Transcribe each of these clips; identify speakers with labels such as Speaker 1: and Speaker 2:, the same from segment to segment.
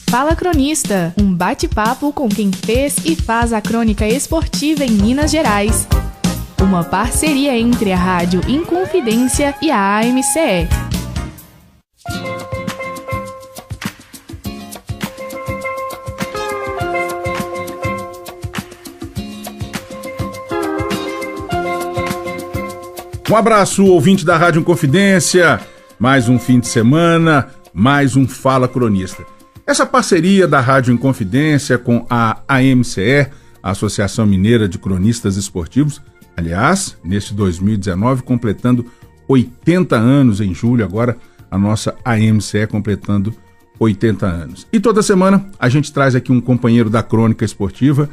Speaker 1: Fala Cronista, um bate-papo com quem fez e faz a crônica esportiva em Minas Gerais. Uma parceria entre a Rádio Inconfidência e a AMCE.
Speaker 2: Um abraço, ouvinte da Rádio Inconfidência. Mais um fim de semana, mais um Fala Cronista. Essa parceria da Rádio Inconfidência com a AMCE, a Associação Mineira de Cronistas Esportivos, aliás, neste 2019, completando 80 anos em julho, agora a nossa AMCE completando 80 anos. E toda semana a gente traz aqui um companheiro da crônica esportiva,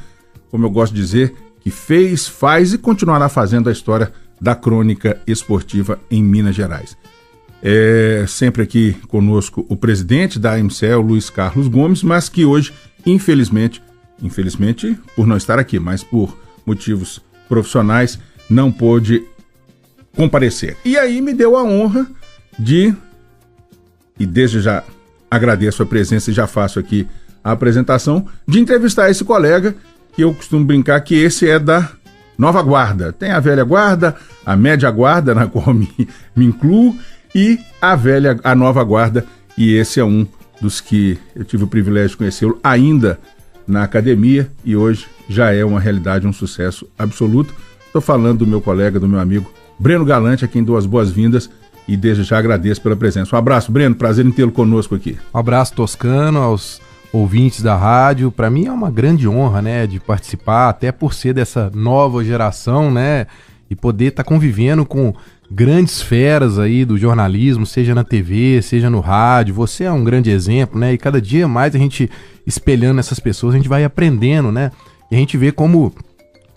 Speaker 2: como eu gosto de dizer, que fez, faz e continuará fazendo a história da crônica esportiva em Minas Gerais. Sempre aqui conosco o presidente da AMCE, o Luiz Carlos Gomes, mas que hoje, infelizmente por não estar aqui, mas por motivos profissionais, não pôde comparecer. E aí me deu a honra e desde já agradeço a presença e já faço aqui a apresentação, de entrevistar esse colega, que eu costumo brincar que esse é da nova guarda. Tem a velha guarda, a média guarda, na qual me incluo, e a nova guarda, e esse é um dos que eu tive o privilégio de conhecê-lo ainda na academia, e hoje já é uma realidade, um sucesso absoluto. Estou falando do meu colega, do meu amigo Breno Galante, a quem dou as boas-vindas, e desde já agradeço pela presença. Um abraço, Breno, prazer em tê-lo conosco aqui.
Speaker 3: Um abraço, Toscano, aos ouvintes da rádio. Para mim é uma grande honra, né, de participar, até por ser dessa nova geração, né, e poder estar convivendo com grandes feras aí do jornalismo, seja na TV, seja no rádio. Você é um grande exemplo, né, e cada dia mais a gente espelhando essas pessoas, a gente vai aprendendo, né, e a gente vê como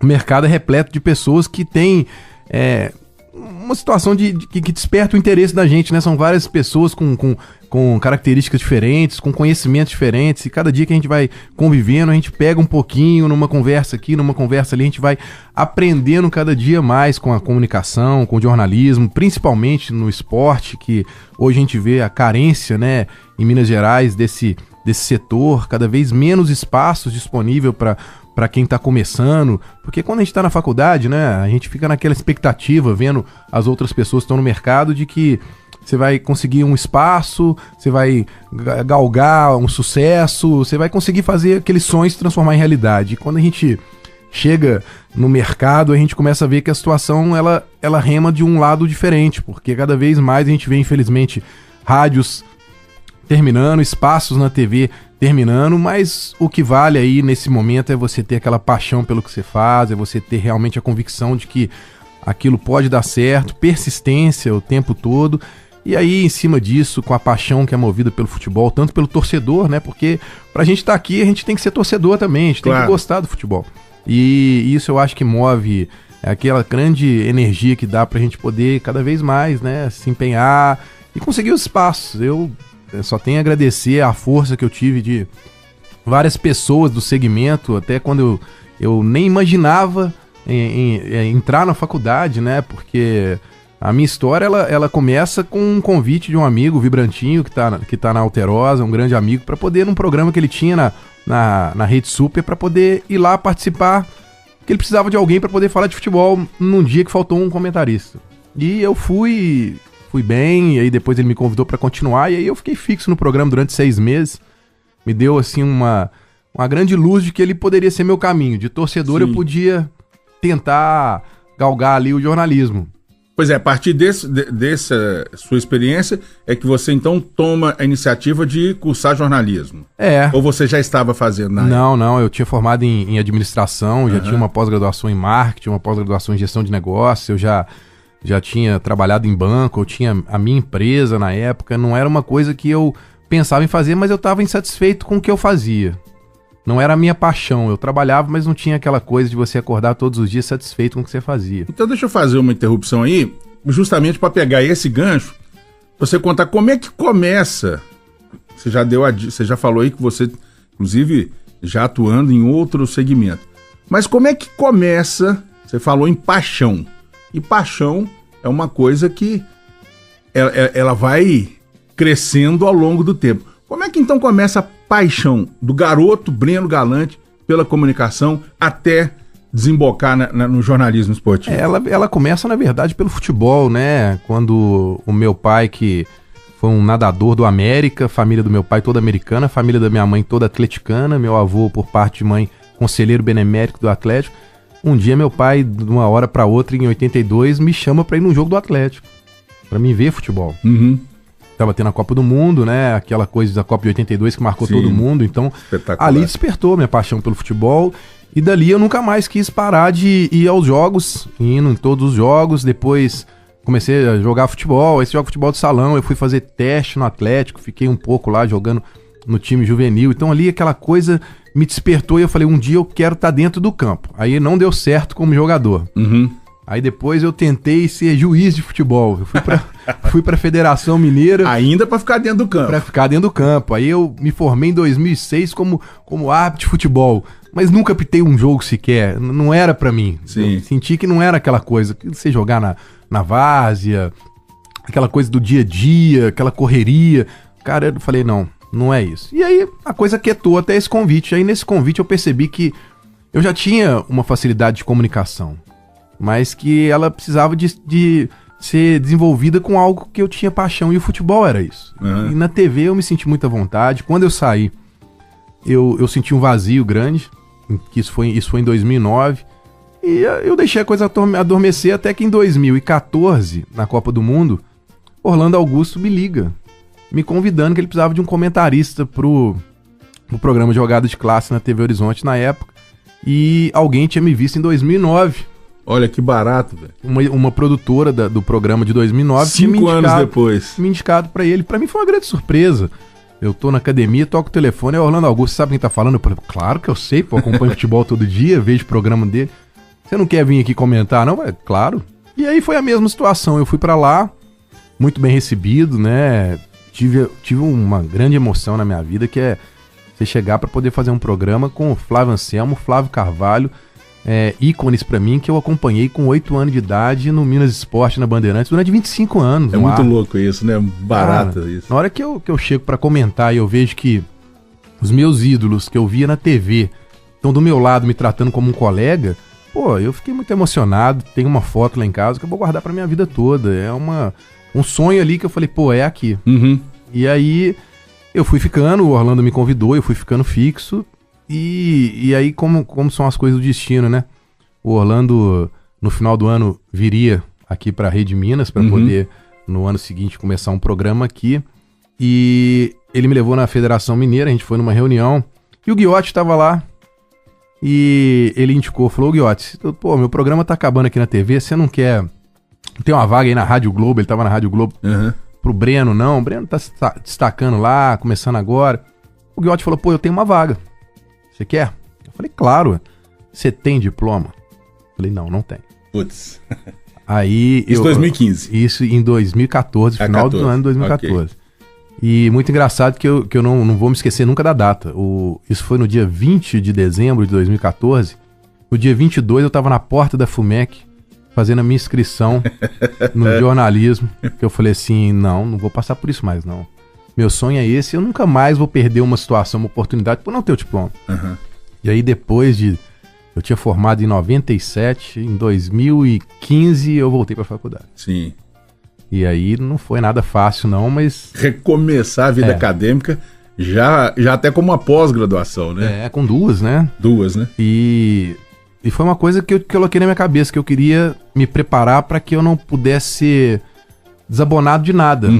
Speaker 3: o mercado é repleto de pessoas que têm uma situação que desperta o interesse da gente, né, são várias pessoas com características diferentes, com conhecimentos diferentes, e cada dia que a gente vai convivendo, a gente pega um pouquinho numa conversa aqui, numa conversa ali, a gente vai aprendendo cada dia mais com a comunicação, com o jornalismo, principalmente no esporte, que hoje a gente vê a carência, né, em Minas Gerais desse setor, cada vez menos espaços disponível para quem está começando, porque quando a gente está na faculdade, né, a gente fica naquela expectativa, vendo as outras pessoas que estão no mercado, de que você vai conseguir um espaço, você vai galgar um sucesso, você vai conseguir fazer aqueles sonhos se transformar em realidade. E quando a gente chega no mercado, a gente começa a ver que a situação ela rema de um lado diferente, porque cada vez mais a gente vê, infelizmente, rádios terminando, espaços na TV terminando, mas o que vale aí nesse momento é você ter aquela paixão pelo que você faz, é você ter realmente a convicção de que aquilo pode dar certo, persistência o tempo todo. E aí, em cima disso, com a paixão que é movida pelo futebol, tanto pelo torcedor, né? Porque pra gente estar aqui, a gente tem que ser torcedor também, a gente tem que gostar do futebol. E isso eu acho que move aquela grande energia que dá pra gente poder cada vez mais, né, se empenhar e conseguir os espaços. Eu só tenho a agradecer a força que eu tive de várias pessoas do segmento, até quando eu nem imaginava entrar na faculdade, né? Porque a minha história, ela começa com um convite de um amigo, o Vibrantinho, que tá na Alterosa, um grande amigo, para poder, num programa que ele tinha na Rede Super, para poder ir lá participar, que ele precisava de alguém para poder falar de futebol num dia que faltou um comentarista. E eu fui bem, e aí depois ele me convidou para continuar, e aí eu fiquei fixo no programa durante 6 meses. Me deu, assim, uma grande luz de que ele poderia ser meu caminho. De torcedor, sim, eu podia tentar galgar ali o jornalismo.
Speaker 2: Pois é, a partir dessa sua experiência é que você então toma a iniciativa de cursar jornalismo. Ou você já estava fazendo na época?
Speaker 3: Não, eu tinha formado em administração, já tinha uma pós-graduação em marketing, uma pós-graduação em gestão de negócios, eu já tinha trabalhado em banco, eu tinha a minha empresa na época, não era uma coisa que eu pensava em fazer, mas eu estava insatisfeito com o que eu fazia. Não era a minha paixão, eu trabalhava, mas não tinha aquela coisa de você acordar todos os dias satisfeito com o que você fazia.
Speaker 2: Então deixa eu fazer uma interrupção aí, justamente para pegar esse gancho, você contar como é que começa. Você já falou aí que você, inclusive, já atuando em outro segmento. Mas como é que começa, você falou em paixão, e paixão é uma coisa que ela vai crescendo ao longo do tempo. Como é que então começa a paixão do garoto Breno Galante pela comunicação até desembocar no jornalismo esportivo?
Speaker 3: Ela começa, na verdade, pelo futebol, né? Quando o meu pai, que foi um nadador do América, família do meu pai toda americana, família da minha mãe toda atleticana, meu avô, por parte de mãe, conselheiro benemérito do Atlético. Um dia meu pai, de uma hora para outra, em 82, me chama para ir num jogo do Atlético, para mim ver futebol. Tava tendo a Copa do Mundo, né? Aquela coisa da Copa de 82 que marcou todo mundo. Então, ali despertou minha paixão pelo futebol. E dali eu nunca mais quis parar de ir aos jogos, indo em todos os jogos. Depois comecei a jogar futebol, esse jogo futebol de salão. Eu fui fazer teste no Atlético, fiquei um pouco lá jogando no time juvenil. Então ali aquela coisa me despertou e eu falei, um dia eu quero estar dentro do campo. Aí não deu certo como jogador. Aí depois eu tentei ser juiz de futebol. Eu fui pra Federação Mineira.
Speaker 2: Ainda pra ficar dentro do campo.
Speaker 3: Pra ficar dentro do campo. Aí eu me formei em 2006 como árbitro de futebol. Mas nunca pitei um jogo sequer. Não era pra mim.
Speaker 2: Sim.
Speaker 3: Eu senti que não era aquela coisa. Você jogar na várzea, aquela coisa do dia a dia, aquela correria. Cara, eu falei, não é isso. E aí a coisa quietou até esse convite. Aí nesse convite eu percebi que eu já tinha uma facilidade de comunicação, mas que ela precisava de ser desenvolvida com algo que eu tinha paixão, e o futebol era isso. E na TV eu me senti muita vontade. Quando eu saí, eu senti um vazio grande, que isso foi em 2009, e eu deixei a coisa adormecer até que em 2014, na Copa do Mundo, Orlando Augusto me liga, me convidando que ele precisava de um comentarista pro programa Jogada de Classe na TV Horizonte na época, e alguém tinha me visto em 2009.
Speaker 2: Olha que barato, velho.
Speaker 3: Uma produtora do programa de 2009.
Speaker 2: 5 anos depois.
Speaker 3: Me indicado pra ele. Pra mim foi uma grande surpresa. Eu tô na academia, toco o telefone, é Orlando Augusto, sabe quem tá falando? Eu falei, claro que eu sei, pô, acompanho futebol todo dia, vejo o programa dele. Você não quer vir aqui comentar, não? Claro. E aí foi a mesma situação. Eu fui pra lá, muito bem recebido, né? Tive uma grande emoção na minha vida, que é você chegar pra poder fazer um programa com o Flávio Anselmo, Flávio Carvalho, ícones pra mim, que eu acompanhei com 8 anos de idade no Minas Esporte, na Bandeirantes, durante 25 anos.
Speaker 2: É muito louco isso, né? Barato. Cara, isso.
Speaker 3: Na hora que eu chego pra comentar e eu vejo que os meus ídolos que eu via na TV estão do meu lado me tratando como um colega, pô, eu fiquei muito emocionado. Tem uma foto lá em casa que eu vou guardar pra minha vida toda. É um sonho ali que eu falei, pô, é aqui. E aí eu fui ficando, o Orlando me convidou, eu fui ficando fixo. E aí, como são as coisas do destino, né? O Orlando, no final do ano, viria aqui pra Rede Minas para poder, no ano seguinte, começar um programa aqui. E ele me levou na Federação Mineira, a gente foi numa reunião, e o Guiotti estava lá. E ele indicou, falou, Guiotti, pô, meu programa tá acabando aqui na TV, você não quer... Tem uma vaga aí na Rádio Globo, ele tava na Rádio Globo, pro Breno, não, o Breno tá se destacando lá, começando agora. O Guiotti falou, pô, eu tenho uma vaga. Você quer? Eu falei, claro. Você tem diploma? Eu falei, não tem.
Speaker 2: Putz.
Speaker 3: Aí
Speaker 2: isso em 2015?
Speaker 3: Isso em 2014, final do ano de 2014. Okay. E muito engraçado que eu não vou me esquecer nunca da data. Isso foi no dia 20 de dezembro de 2014. No dia 22 eu tava na porta da FUMEC fazendo a minha inscrição no jornalismo. Que eu falei assim, não vou passar por isso mais, não. Meu sonho é esse, eu nunca mais vou perder uma situação, uma oportunidade por não ter o diploma. E aí depois eu tinha formado em 97, em 2015 eu voltei pra faculdade.
Speaker 2: Sim.
Speaker 3: E aí não foi nada fácil não, mas...
Speaker 2: Recomeçar a vida acadêmica já até como uma pós-graduação, né?
Speaker 3: Com 2, né?
Speaker 2: 2, né?
Speaker 3: E foi uma coisa que eu coloquei na minha cabeça, que eu queria me preparar para que eu não pudesse ser desabonado de nada.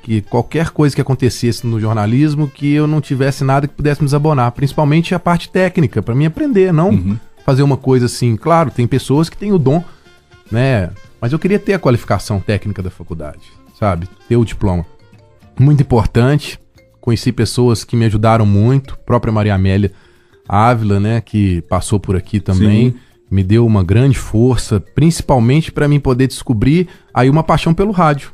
Speaker 3: Que qualquer coisa que acontecesse no jornalismo, que eu não tivesse nada que pudesse me desabonar, principalmente a parte técnica, para mim aprender, não fazer uma coisa assim. Claro, tem pessoas que têm o dom, né? Mas eu queria ter a qualificação técnica da faculdade, sabe? Ter o diploma. Muito importante. Conheci pessoas que me ajudaram muito, própria Maria Amélia Ávila, né, que passou por aqui também. Sim. Me deu uma grande força, principalmente para mim poder descobrir aí uma paixão pelo rádio.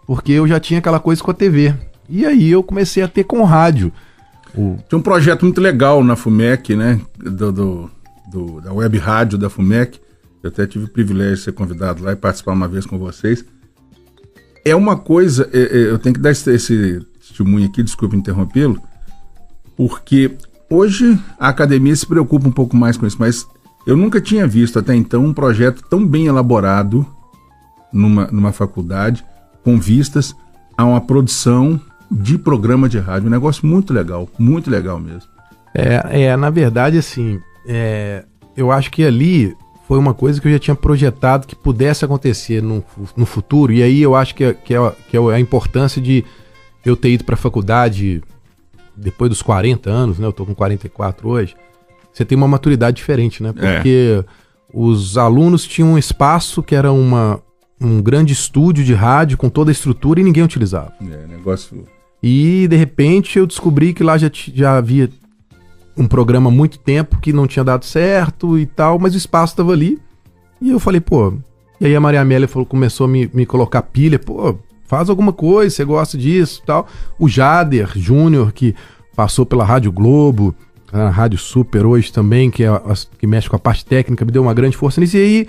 Speaker 3: Porque eu já tinha aquela coisa com a TV. E aí eu comecei a ter com o rádio.
Speaker 2: Tinha um projeto muito legal na FUMEC, né? Da web rádio da FUMEC. Eu até tive o privilégio de ser convidado lá e participar uma vez com vocês. É uma coisa, eu tenho que dar esse testemunho aqui, desculpe interrompê-lo, porque hoje a academia se preocupa um pouco mais com isso, mas eu nunca tinha visto até então um projeto tão bem elaborado numa faculdade, com vistas a uma produção de programa de rádio. Um negócio muito legal mesmo.
Speaker 3: Na verdade, assim, eu acho que ali foi uma coisa que eu já tinha projetado que pudesse acontecer no futuro, e aí eu acho que é a importância de eu ter ido para a faculdade depois dos 40 anos, né? Eu tô com 44 hoje. Você tem uma maturidade diferente, né? Porque os alunos tinham um espaço que era um grande estúdio de rádio com toda a estrutura e ninguém utilizava.
Speaker 2: Negócio...
Speaker 3: E, de repente, eu descobri que lá já havia um programa há muito tempo que não tinha dado certo e tal, mas o espaço estava ali. E eu falei, pô... E aí a Maria Amélia começou a me colocar pilha. Pô, faz alguma coisa, você gosta disso e tal. O Jader Júnior, que passou pela Rádio Globo, a Rádio Super hoje também, que mexe com a parte técnica, me deu uma grande força nisso. E aí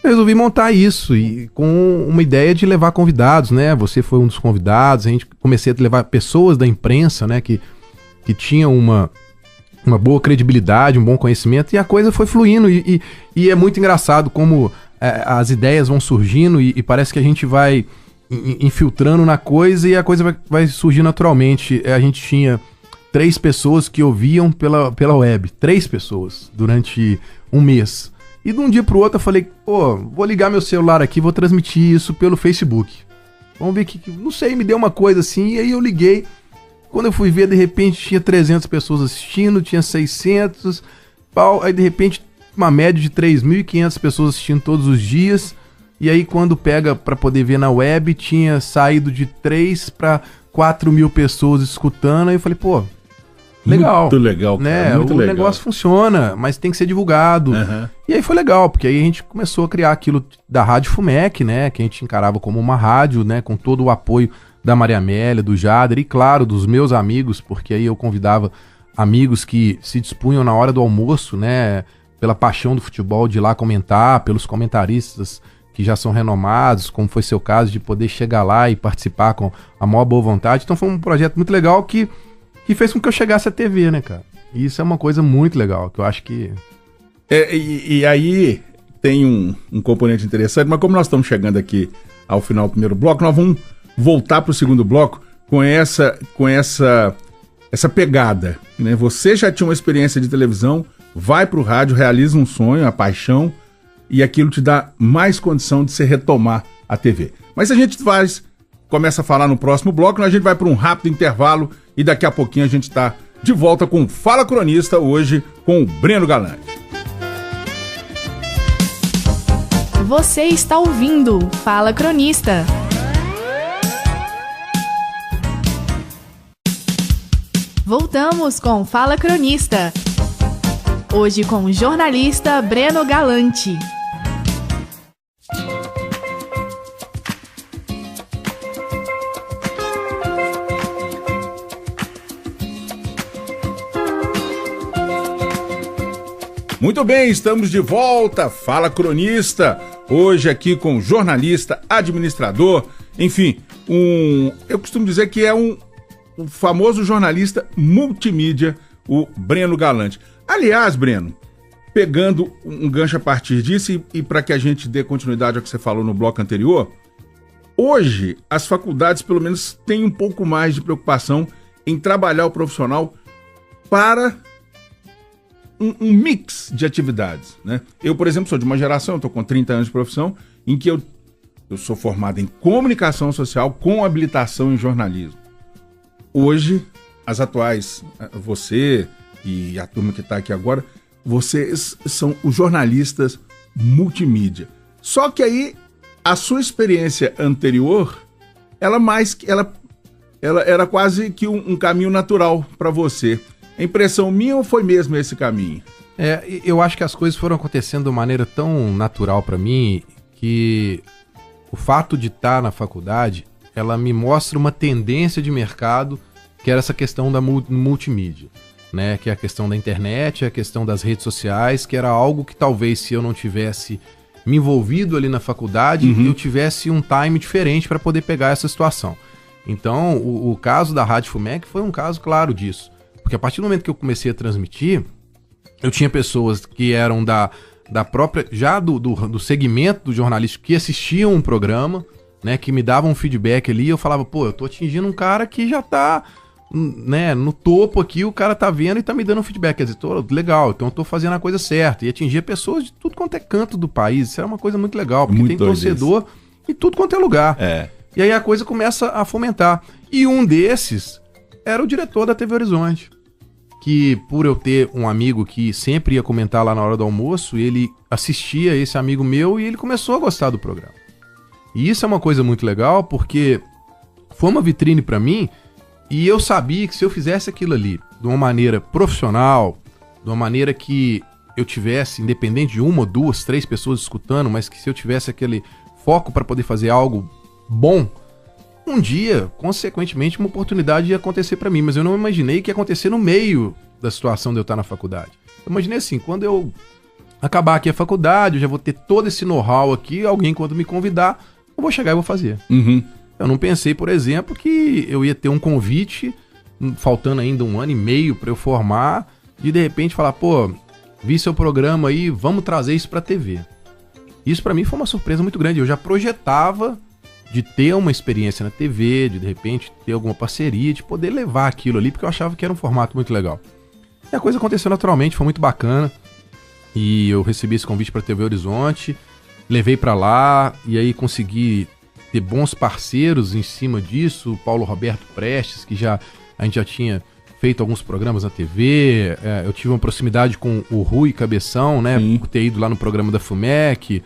Speaker 3: eu resolvi montar isso, e com uma ideia de levar convidados, né? Você foi um dos convidados, a gente comecei a levar pessoas da imprensa, né? Que tinham uma boa credibilidade, um bom conhecimento, e a coisa foi fluindo. E é muito engraçado como as ideias vão surgindo e parece que a gente vai infiltrando na coisa e a coisa vai surgir naturalmente. A gente tinha 3 pessoas que ouviam pela web, 3 pessoas durante um mês. E de um dia pro outro eu falei, pô, vou ligar meu celular aqui, vou transmitir isso pelo Facebook. Vamos ver que não sei, me deu uma coisa assim, e aí eu liguei. Quando eu fui ver, de repente tinha 300 pessoas assistindo, tinha 600, aí de repente uma média de 3.500 pessoas assistindo todos os dias. E aí quando pega para poder ver na web, tinha saído de 3 para 4.000 pessoas escutando. Aí eu falei, pô, legal.
Speaker 2: Muito legal, cara,
Speaker 3: né?
Speaker 2: Muito
Speaker 3: o
Speaker 2: legal.
Speaker 3: negócio funciona, mas tem que ser divulgado.
Speaker 2: Uhum.
Speaker 3: E aí foi legal, porque aí a gente começou a criar aquilo da Rádio FUMEC, né? Que a gente encarava como uma rádio, né? Com todo o apoio da Maria Amélia, do Jader e, claro, dos meus amigos, porque aí eu convidava amigos que se dispunham na hora do almoço, né? Pela paixão do futebol, de ir lá comentar, pelos comentaristas que já são renomados, como foi seu caso, de poder chegar lá e participar com a maior boa vontade. Então foi um projeto muito legal que fez com que eu chegasse à TV, né, cara? E isso é uma coisa muito legal, que eu acho que...
Speaker 2: E aí tem um componente interessante, mas como nós estamos chegando aqui ao final do primeiro bloco, nós vamos voltar para o segundo bloco com essa pegada, né? Você já tinha uma experiência de televisão, vai para o rádio, realiza um sonho, a paixão, e aquilo te dá mais condição de se retomar a TV. Mas a gente começa a falar no próximo bloco, a gente vai para um rápido intervalo e daqui a pouquinho a gente está de volta com Fala Cronista, hoje com o Breno Galante.
Speaker 1: Você está ouvindo Fala Cronista. Voltamos com Fala Cronista. Hoje com o jornalista Breno Galante.
Speaker 2: Muito bem, estamos de volta, Fala Cronista, hoje aqui com jornalista, administrador, enfim, eu costumo dizer que é um famoso jornalista multimídia, o Breno Galante. Aliás, Breno, pegando um gancho a partir disso e para que a gente dê continuidade ao que você falou no bloco anterior, hoje as faculdades pelo menos têm um pouco mais de preocupação em trabalhar o profissional para um mix de atividades, né? Eu, por exemplo, sou de uma geração, eu estou com 30 anos de profissão, em que eu sou formado em comunicação social com habilitação em jornalismo. Hoje, as atuais, você e a turma que está aqui agora, vocês são os jornalistas multimídia. Só que aí, a sua experiência anterior, ela era quase que um caminho natural para você. A impressão minha ou foi mesmo esse caminho?
Speaker 3: Eu acho que as coisas foram acontecendo de uma maneira tão natural para mim que o fato de estar na faculdade, ela me mostra uma tendência de mercado que era essa questão da multimídia, né? Que é a questão da internet, a questão das redes sociais, que era algo que talvez se eu não tivesse me envolvido ali na faculdade, eu tivesse um time diferente para poder pegar essa situação. Então, o caso da Rádio FUMEC foi um caso claro disso. Porque a partir do momento que eu comecei a transmitir, eu tinha pessoas que eram da própria, já do segmento do jornalístico, que assistiam um programa, né, que me davam um feedback ali, eu falava, pô, eu tô atingindo um cara que já tá, né, no topo aqui, o cara tá vendo e tá me dando um feedback, quer dizer, tô legal, então eu tô fazendo a coisa certa, e atingia pessoas de tudo quanto é canto do país, isso era uma coisa muito legal, porque muito tem torcedor em tudo quanto é lugar. E aí a coisa começa a fomentar. E um desses era o diretor da TV Horizonte, que por eu ter um amigo que sempre ia comentar lá na hora do almoço, ele assistia esse amigo meu e ele começou a gostar do programa. E isso é uma coisa muito legal, porque foi uma vitrine pra mim, e eu sabia que se eu fizesse aquilo ali de uma maneira profissional, de uma maneira que eu tivesse, independente de 1, 2, 3 pessoas escutando, mas que se eu tivesse aquele foco para poder fazer algo bom, um dia, consequentemente, uma oportunidade ia acontecer pra mim, mas eu não imaginei que ia acontecer no meio da situação de eu estar na faculdade. Eu imaginei assim, quando eu acabar aqui a faculdade, eu já vou ter todo esse know-how aqui, alguém quando me convidar, eu vou chegar e vou fazer. Eu não pensei, por exemplo, que eu ia ter um convite, faltando ainda 1 ano e meio pra eu formar, de repente falar, pô, vi seu programa aí, vamos trazer isso pra TV. Isso pra mim foi uma surpresa muito grande, eu já projetava de ter uma experiência na TV, de repente ter alguma parceria, de poder levar aquilo ali, porque eu achava que era um formato muito legal. E a coisa aconteceu naturalmente, foi muito bacana, e eu recebi esse convite pra TV Horizonte, levei pra lá, e aí consegui ter bons parceiros em cima disso, o Paulo Roberto Prestes, que a gente já tinha feito alguns programas na TV, eu tive uma proximidade com o Rui Cabeção, né, por ter ido lá no programa da FUMEC,